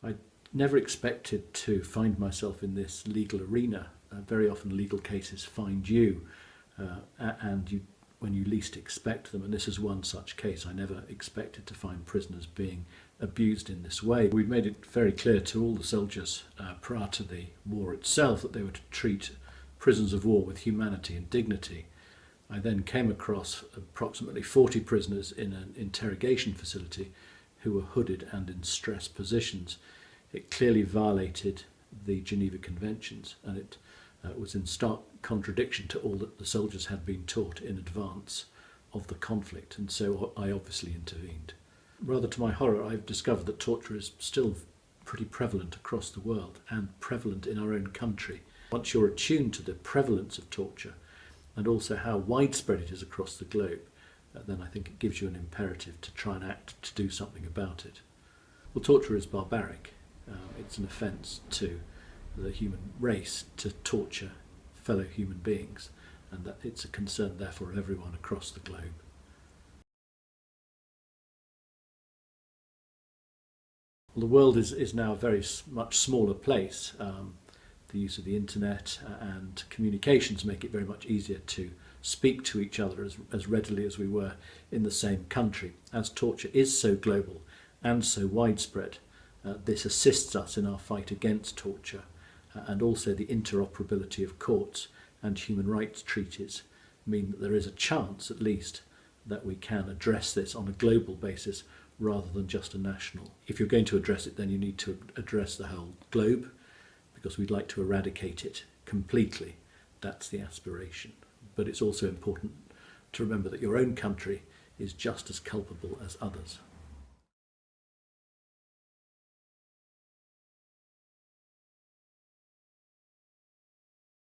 I never expected to find myself in this legal arena. Very often legal cases find you, when you least expect them, and this is one such case. I never expected to find prisoners being abused in this way. We'd made it very clear to all the soldiers prior to the war itself that they were to treat prisoners of war with humanity and dignity. I then came across approximately 40 prisoners in an interrogation facility who were hooded and in stress positions. It clearly violated the Geneva Conventions, and it was in stark contradiction to all that the soldiers had been taught in advance of the conflict, and so I obviously intervened. Rather to my horror, I've discovered that torture is still pretty prevalent across the world and prevalent in our own country. Once you're attuned to the prevalence of torture and also how widespread it is across the globe, then I think it gives you an imperative to try and act to do something about it. Well, torture is barbaric. It's an offence to the human race to torture fellow human beings, and that it's a concern therefore of everyone across the globe. Well, the world is now a very much smaller place. The use of the internet and communications make it very much easier to speak to each other as readily as we were in the same country. As torture is so global and so widespread, this assists us in our fight against torture, and also the interoperability of courts and human rights treaties mean that there is a chance, at least, that we can address this on a global basis rather than just a national. If you're going to address it, then you need to address the whole globe, because we'd like to eradicate it completely. That's the aspiration. But it's also important to remember that your own country is just as culpable as others.